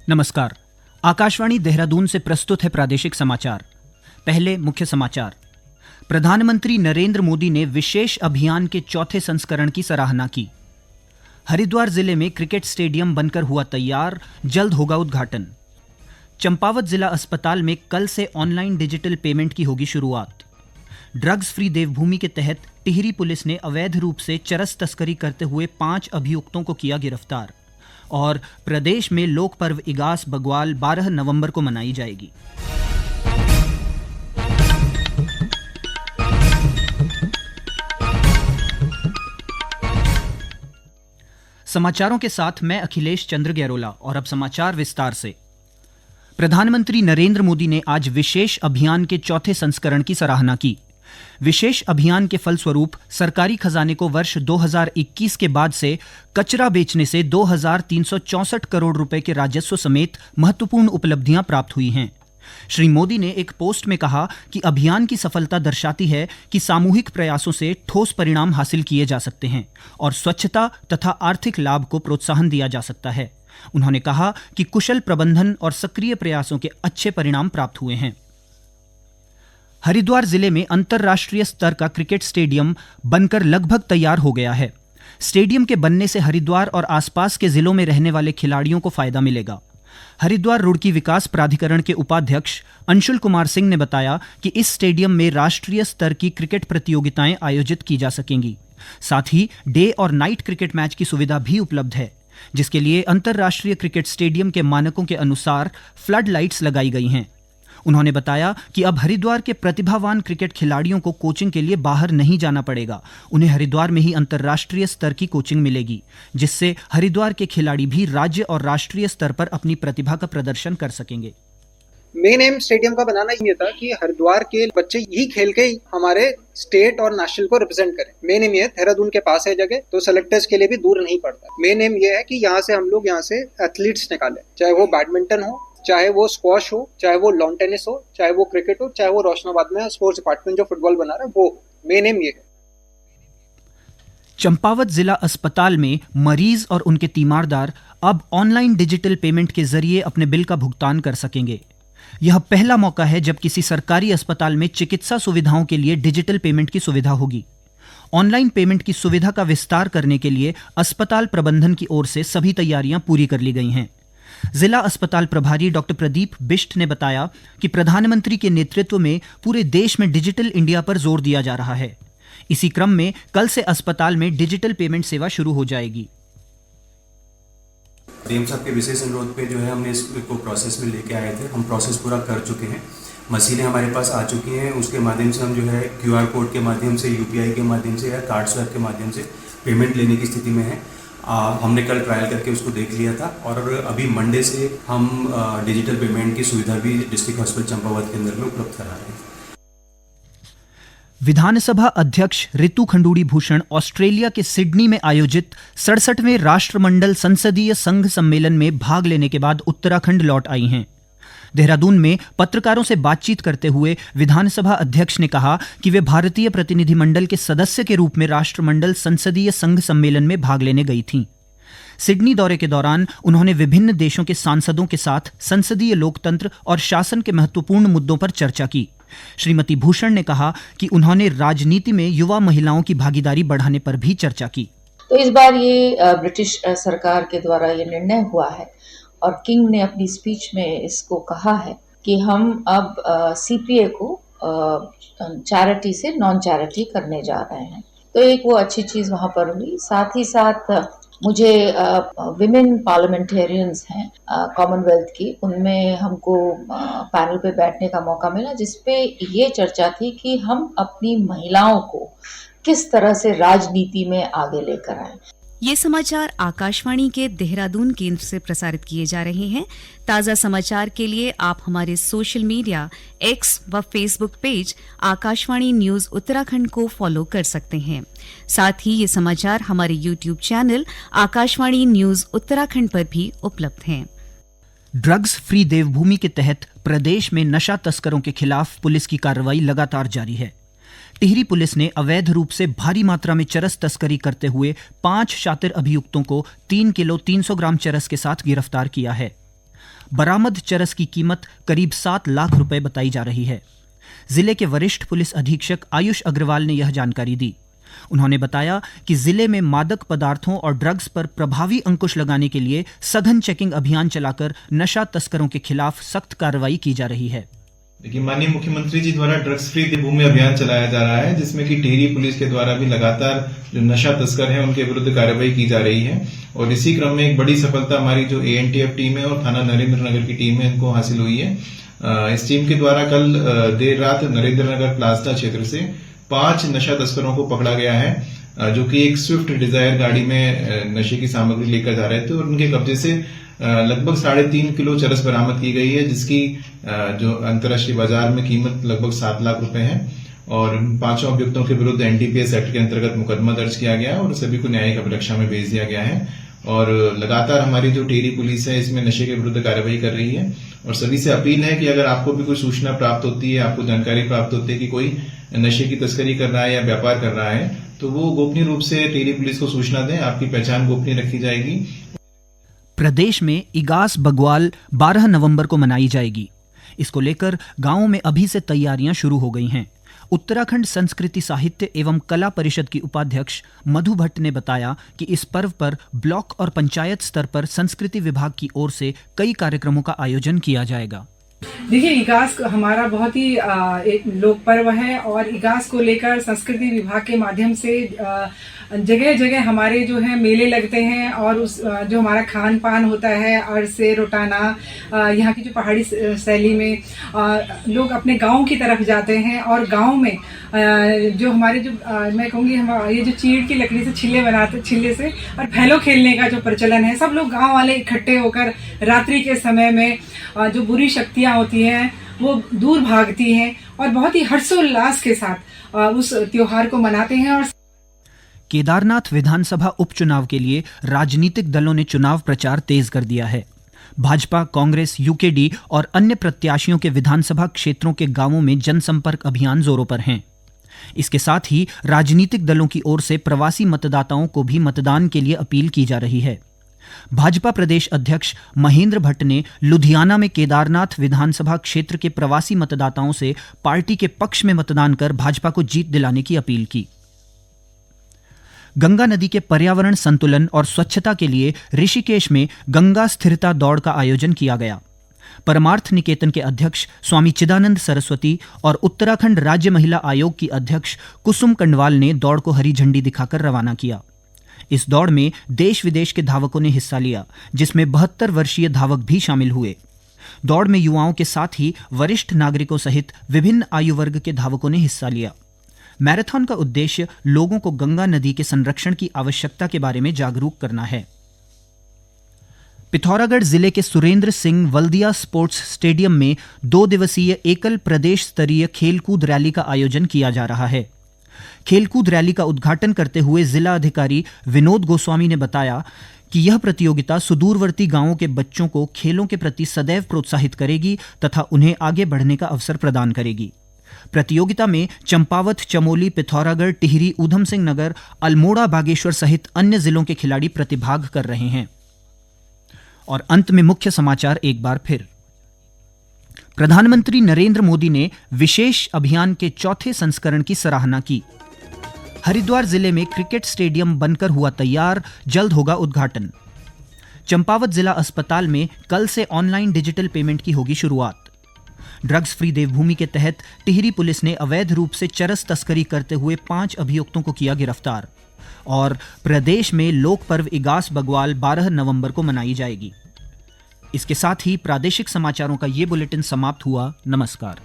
नमस्कार। आकाशवाणी देहरादून से प्रस्तुत है प्रादेशिक समाचार। पहले मुख्य समाचार। प्रधानमंत्री नरेंद्र मोदी ने विशेष अभियान के चौथे संस्करण की सराहना की। हरिद्वार जिले में क्रिकेट स्टेडियम बनकर हुआ तैयार, जल्द होगा उद्घाटन। चंपावत जिला अस्पताल में कल से ऑनलाइन डिजिटल पेमेंट की होगी शुरुआत। ड्रग्स फ्री देवभूमि के तहत टिहरी पुलिस ने अवैध रूप से चरस तस्करी करते हुए 5 अभियुक्तों को किया गिरफ्तार। और प्रदेश में लोक पर्व इगास बग्वाल 12 नवंबर को मनाई जाएगी। समाचारों के साथ मैं अखिलेश चंद्र गैरोला और अब समाचार विस्तार से। प्रधानमंत्री नरेंद्र मोदी ने आज विशेष अभियान के चौथे संस्करण की सराहना की। विशेष अभियान के फलस्वरूप सरकारी खजाने को वर्ष 2021 के बाद से कचरा बेचने से 2,364 करोड़ रुपए के राजस्व समेत महत्वपूर्ण उपलब्धियां प्राप्त हुई हैं। श्री मोदी ने एक पोस्ट में कहा कि अभियान की सफलता दर्शाती है कि सामूहिक प्रयासों से ठोस परिणाम हासिल किए जा सकते हैं और स्वच्छता तथा आर्थिक लाभ को प्रोत्साहन दिया जा सकता है। उन्होंने कहा कि कुशल प्रबंधन और सक्रिय प्रयासों के अच्छे परिणाम प्राप्त हुए हैं। हरिद्वार जिले में अंतर्राष्ट्रीय स्तर का क्रिकेट स्टेडियम बनकर लगभग तैयार हो गया है। स्टेडियम के बनने से हरिद्वार और आसपास के जिलों में रहने वाले खिलाड़ियों को फायदा मिलेगा। हरिद्वार रुड़की विकास प्राधिकरण के उपाध्यक्ष अंशुल कुमार सिंह ने बताया कि इस स्टेडियम में राष्ट्रीय स्तर की क्रिकेट प्रतियोगिताएं आयोजित की जा सकेंगी। साथ ही डे और नाइट क्रिकेट मैच की सुविधा भी उपलब्ध है, जिसके लिए अंतर्राष्ट्रीय क्रिकेट स्टेडियम के मानकों के अनुसार फ्लड लाइट्स लगाई गई हैं। उन्होंने बताया कि अब हरिद्वार के प्रतिभावान क्रिकेट खिलाड़ियों को कोचिंग के लिए बाहर नहीं जाना पड़ेगा। उन्हें हरिद्वार में ही अंतर्राष्ट्रीय स्तर की कोचिंग मिलेगी, जिससे हरिद्वार के खिलाड़ी भी राज्य और राष्ट्रीय स्तर पर अपनी प्रतिभा का प्रदर्शन कर सकेंगे। मेन एम स्टेडियम का बनाना ये था कि हरिद्वार के बच्चे यही खेल के हमारे स्टेट और नेशनल को रिप्रेजेंट करें। मेन एम ये है, देहरादून के पास है जगह, तो सेलेक्टर्स के लिए भी दूर नहीं पड़ता। मेन एम ये है कि यहाँ से हम लोग यहाँ से एथलीट्स निकालें, चाहे वो बैडमिंटन हो, चाहे वो स्क्वॉश हो, चाहे वो लॉन टेनिस हो, चाहे वो क्रिकेट हो, चाहे वो रोशनाबाद में स्पोर्ट्स डिपार्टमेंट जो फुटबॉल बना रहा है वो। मेन एम ये है। चंपावत जिला अस्पताल में मरीज और उनके तीमारदार अब ऑनलाइन डिजिटल पेमेंट के जरिए अपने बिल का भुगतान कर सकेंगे। यह पहला मौका है जब किसी सरकारी अस्पताल में चिकित्सा सुविधाओं के लिए डिजिटल पेमेंट की सुविधा होगी। ऑनलाइन पेमेंट की सुविधा का विस्तार करने के लिए अस्पताल प्रबंधन की ओर से सभी तैयारियां पूरी कर ली गई हैं। जिला अस्पताल प्रभारी डॉक्टर प्रदीप बिष्ट ने बताया कि प्रधानमंत्री के नेतृत्व में पूरे देश में डिजिटल इंडिया पर जोर दिया जा रहा है। इसी क्रम में कल से अस्पताल में डिजिटल पेमेंट सेवा शुरू हो जाएगी। डीएम साहब के विशेष अनुरोध पे जो है हमने इसको प्रोसेस में लेके आए थे। हम प्रोसेस पूरा कर चुके हैं, मशीनें हमारे पास आ चुकी हैं। उसके माध्यम से हम जो है QR कोड के माध्यम से, UPI के माध्यम से या कार्ड स्वैप के माध्यम से पेमेंट लेने की स्थिति में है। हमने कल ट्रायल करके उसको देख लिया था और अभी मंडे से हम डिजिटल पेमेंट की सुविधा भी डिस्ट्रिक्ट हॉस्पिटल चंपावत के अंदर में उपलब्ध करा रहे हैं। विधानसभा अध्यक्ष ऋतु खंडूड़ी भूषण ऑस्ट्रेलिया के सिडनी में आयोजित 67वें राष्ट्रमंडल संसदीय संघ सम्मेलन में भाग लेने के बाद उत्तराखंड लौट आई हैं। देहरादून में पत्रकारों से बातचीत करते हुए विधानसभा अध्यक्ष ने कहा कि वे भारतीय प्रतिनिधिमंडल के सदस्य के रूप में राष्ट्रमंडल संसदीय संघ सम्मेलन में भाग लेने गई थीं। सिडनी दौरे के दौरान उन्होंने विभिन्न देशों के सांसदों के साथ संसदीय लोकतंत्र और शासन के महत्वपूर्ण मुद्दों पर चर्चा की। श्रीमती भूषण ने कहा कि उन्होंने राजनीति में युवा महिलाओं की भागीदारी बढ़ाने पर भी चर्चा की। तो इस बार ये ब्रिटिश सरकार के द्वारा ये निर्णय हुआ है और किंग ने अपनी स्पीच में इसको कहा है कि हम अब CPA को चैरिटी से नॉन चैरिटी करने जा रहे हैं। तो एक वो अच्छी चीज़ वहाँ पर हुई। साथ ही साथ मुझे विमेन पार्लियामेंटेरियंस हैं कॉमनवेल्थ की, उनमें हमको पैनल पे बैठने का मौका मिला, जिसपे ये चर्चा थी कि हम अपनी महिलाओं को किस तरह से राजनीति में आगे लेकर आएं। ये समाचार आकाशवाणी के देहरादून केंद्र से प्रसारित किए जा रहे हैं। ताज़ा समाचार के लिए आप हमारे सोशल मीडिया X व Facebook page Akashvani news Uttarakhand को फॉलो कर सकते हैं। साथ ही ये समाचार हमारे YouTube channel Akashvani news Uttarakhand पर भी उपलब्ध हैं। ड्रग्स फ्री देवभूमि के तहत प्रदेश में नशा तस्करों के खिलाफ पुलिस की कार्रवाई लगातार जारी है। टिहरी पुलिस ने अवैध रूप से भारी मात्रा में चरस तस्करी करते हुए 5 शातिर अभियुक्तों को 3 किलो 300 ग्राम चरस के साथ गिरफ्तार किया है। बरामद चरस की कीमत करीब 7 लाख रुपए बताई जा रही है। जिले के वरिष्ठ पुलिस अधीक्षक आयुष अग्रवाल ने यह जानकारी दी। उन्होंने बताया कि जिले में मादक पदार्थों और ड्रग्स पर प्रभावी अंकुश लगाने के लिए सघन चेकिंग अभियान चलाकर नशा तस्करों के खिलाफ सख्त कार्रवाई की जा रही है। देखिए, माननीय मुख्यमंत्री जी द्वारा ड्रग्स फ्री देवभूमि अभियान चलाया जा रहा है, जिसमें कि टिहरी पुलिस के द्वारा भी लगातार जो नशा तस्कर हैं उनके विरुद्ध कार्रवाई की जा रही है। और इसी क्रम में एक बड़ी सफलता हमारी जो ANTF टीम है और थाना नरेंद्र नगर की टीम है, इनको हासिल हुई है। इस टीम के द्वारा कल देर रात नरेंद्र नगर प्लाज्मा क्षेत्र से 5 नशा तस्करों को पकड़ा गया है, जो कि एक स्विफ्ट डिजायर गाड़ी में नशे की सामग्री लेकर जा रहे थे और उनके कब्जे से लगभग 3.5 किलो चरस बरामद की गई है, जिसकी जो अंतर्राष्ट्रीय बाजार में कीमत लगभग 7 लाख रुपए है। और 5 अभियुक्तों के विरुद्ध NDPS एक्ट के अंतर्गत मुकदमा दर्ज किया गया है और सभी को न्यायिक अभिरक्षा में भेज दिया गया है। और लगातार हमारी जो टिहरी पुलिस है इसमें नशे के विरुद्ध कार्रवाई कर रही है। और सभी से अपील है कि अगर आपको भी कोई सूचना प्राप्त होती है, आपको जानकारी प्राप्त होती है कि कोई नशे की तस्करी कर रहा है या व्यापार कर रहा है, तो वो गोपनीय रूप से टिहरी पुलिस को सूचना दें। आपकी पहचान गोपनीय रखी जाएगी। प्रदेश में इगास बग्वाल 12 नवंबर को मनाई जाएगी। इसको लेकर गांवों में अभी से तैयारियां शुरू हो गई हैं। उत्तराखंड संस्कृति साहित्य एवं कला परिषद की उपाध्यक्ष मधु भट्ट ने बताया कि इस पर्व पर ब्लॉक और पंचायत स्तर पर संस्कृति विभाग की ओर से कई कार्यक्रमों का आयोजन किया जाएगा। देखिए, इगास हमारा बहुत ही एक लोक पर्व है और इगास को लेकर संस्कृति विभाग के माध्यम से जगह जगह हमारे जो है मेले लगते हैं और उस जो हमारा खान पान होता है अरसे रोटाना, यहाँ की जो पहाड़ी शैली में लोग अपने गांव की तरफ जाते हैं और गांव में जो हमारे जो मैं कहूँगी ये जो चीड़ की लकड़ी से छिल्ले से और फैलो खेलने का जो प्रचलन है, सब लोग गांव वाले इकट्ठे होकर रात्रि के समय में जो बुरी शक्तियाँ होती हैं वो दूर भागती हैं और बहुत ही हर्षोल्लास के साथ उस त्योहार को मनाते हैं। और केदारनाथ विधानसभा उपचुनाव के लिए राजनीतिक दलों ने चुनाव प्रचार तेज कर दिया है। भाजपा, कांग्रेस, UKD और अन्य प्रत्याशियों के विधानसभा क्षेत्रों के गांवों में जनसंपर्क अभियान जोरों पर हैं। इसके साथ ही राजनीतिक दलों की ओर से प्रवासी मतदाताओं को भी मतदान के लिए अपील की जा रही है। भाजपा प्रदेश अध्यक्ष महेंद्र भट्ट ने लुधियाना में केदारनाथ विधानसभा क्षेत्र के प्रवासी मतदाताओं से पार्टी के पक्ष में मतदान कर भाजपा को जीत दिलाने की अपील की। गंगा नदी के पर्यावरण संतुलन और स्वच्छता के लिए ऋषिकेश में गंगा स्थिरता दौड़ का आयोजन किया गया। परमार्थ निकेतन के अध्यक्ष स्वामी चिदानंद सरस्वती और उत्तराखंड राज्य महिला आयोग की अध्यक्ष कुसुम कंडवाल ने दौड़ को हरी झंडी दिखाकर रवाना किया। इस दौड़ में देश विदेश के धावकों ने हिस्सा लिया, जिसमें 72 वर्षीय धावक भी शामिल हुए। दौड़ में युवाओं के साथ ही वरिष्ठ नागरिकों सहित विभिन्न आयु वर्ग के धावकों ने हिस्सा लिया। मैराथन का उद्देश्य लोगों को गंगा नदी के संरक्षण की आवश्यकता के बारे में जागरूक करना है। पिथौरागढ़ जिले के सुरेंद्र सिंह वल्दिया स्पोर्ट्स स्टेडियम में 2 दिवसीय एकल प्रदेश स्तरीय खेलकूद रैली का आयोजन किया जा रहा है। खेलकूद रैली का उद्घाटन करते हुए जिला अधिकारी विनोद गोस्वामी ने बताया कि यह प्रतियोगिता सुदूरवर्ती गांवों के बच्चों को खेलों के प्रति सदैव प्रोत्साहित करेगी तथा उन्हें आगे बढ़ने का अवसर प्रदान करेगी। प्रतियोगिता में चंपावत, चमोली, पिथौरागढ़, टिहरी, ऊधम सिंह नगर, अल्मोड़ा, बागेश्वर सहित अन्य जिलों के खिलाड़ी प्रतिभाग कर रहे हैं। और अंत में मुख्य समाचार एक बार फिर। प्रधानमंत्री नरेंद्र मोदी ने विशेष अभियान के 4थे संस्करण की सराहना की। हरिद्वार जिले में क्रिकेट स्टेडियम बनकर हुआ तैयार, जल्द होगा उद्घाटन। चंपावत जिला अस्पताल में कल से ऑनलाइन डिजिटल पेमेंट की होगी शुरुआत। ड्रग्स फ्री देवभूमि के तहत टिहरी पुलिस ने अवैध रूप से चरस तस्करी करते हुए 5 अभियुक्तों को किया गिरफ्तार। और प्रदेश में लोक पर्व इगास बग्वाल 12 नवंबर को मनाई जाएगी। इसके साथ ही प्रादेशिक समाचारों का ये बुलेटिन समाप्त हुआ। नमस्कार।